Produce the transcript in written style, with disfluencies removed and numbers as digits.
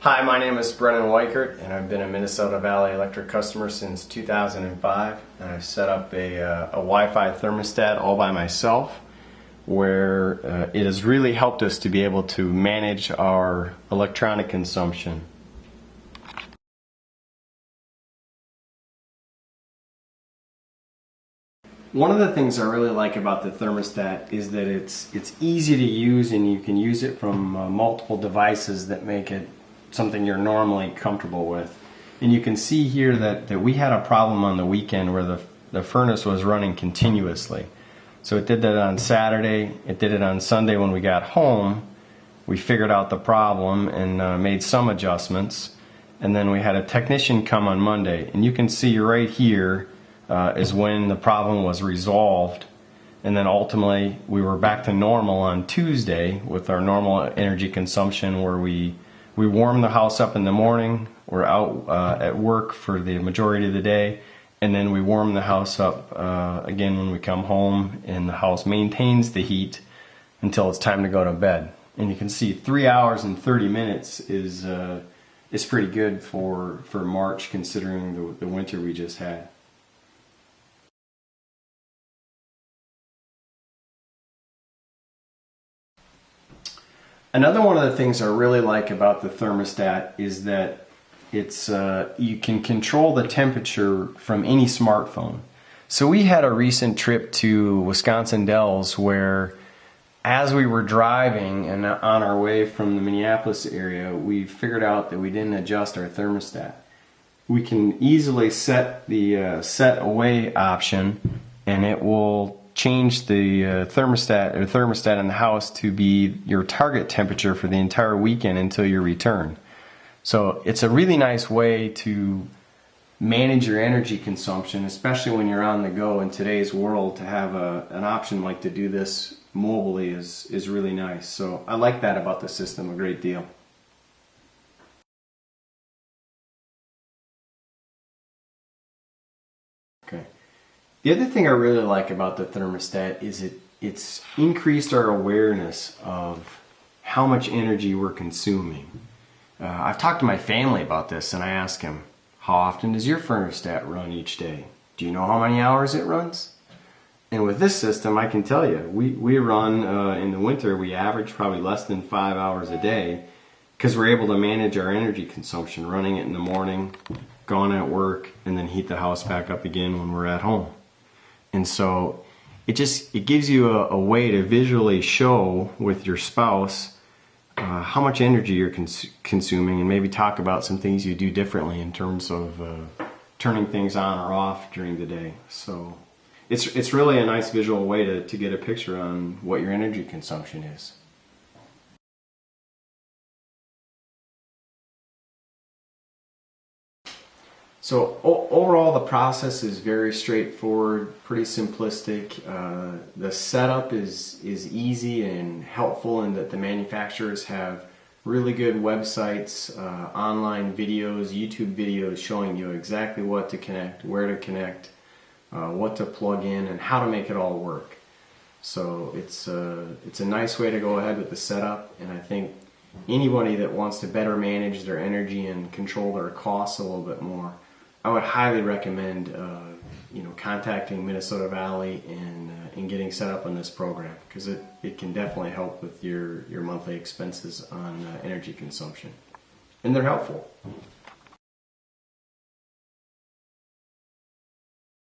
Hi, my name is Brennan Weichert, and I've been a Minnesota Valley Electric customer since 2005. And I've set up a Wi-Fi thermostat all by myself, where it has really helped us to be able to manage our electronic consumption. One of the things I really like about the thermostat is that it's easy to use, and you can use it from multiple devices that make it something you're normally comfortable with. And you can see here that we had a problem on the weekend where the furnace was running continuously. So it did that on Saturday, it did it on Sunday when we got home. We figured out the problem and made some adjustments. And then we had a technician come on Monday. And you can see right here is when the problem was resolved. And then ultimately we were back to normal on Tuesday with our normal energy consumption, where we warm the house up in the morning, we're out at work for the majority of the day, and then we warm the house up again when we come home, and the house maintains the heat until it's time to go to bed. And you can see 3 hours and 30 minutes is pretty good for March, considering the winter we just had. Another one of the things I really like about the thermostat is that you can control the temperature from any smartphone. So we had a recent trip to Wisconsin Dells where, as we were driving and on our way from the Minneapolis area, we figured out that we didn't adjust our thermostat. We can easily set the set away option, and it will change the thermostat in the house to be your target temperature for the entire weekend until your return. So it's a really nice way to manage your energy consumption, especially when you're on the go in today's world. To have an option like to do this mobilely is really nice. So I like that about the system a great deal. Okay. The other thing I really like about the thermostat is it's increased our awareness of how much energy we're consuming. I've talked to my family about this, and I ask them, how often does your thermostat run each day? Do you know how many hours it runs? And with this system, I can tell you, we run, in the winter, we average probably less than 5 hours a day, because we're able to manage our energy consumption, running it in the morning, gone at work, and then heat the house back up again when we're at home. And so it gives you a way to visually show with your spouse how much energy you're consuming, and maybe talk about some things you do differently in terms of turning things on or off during the day. So it's really a nice visual way to get a picture on what your energy consumption is. So overall, the process is very straightforward, pretty simplistic. The setup is easy and helpful in that the manufacturers have really good websites, online videos, YouTube videos showing you exactly what to connect, where to connect, what to plug in, and how to make it all work. So it's a nice way to go ahead with the setup, and I think anybody that wants to better manage their energy and control their costs a little bit more, I would highly recommend contacting Minnesota Valley and getting set up on this program, because it can definitely help with your monthly expenses on energy consumption, and they're helpful.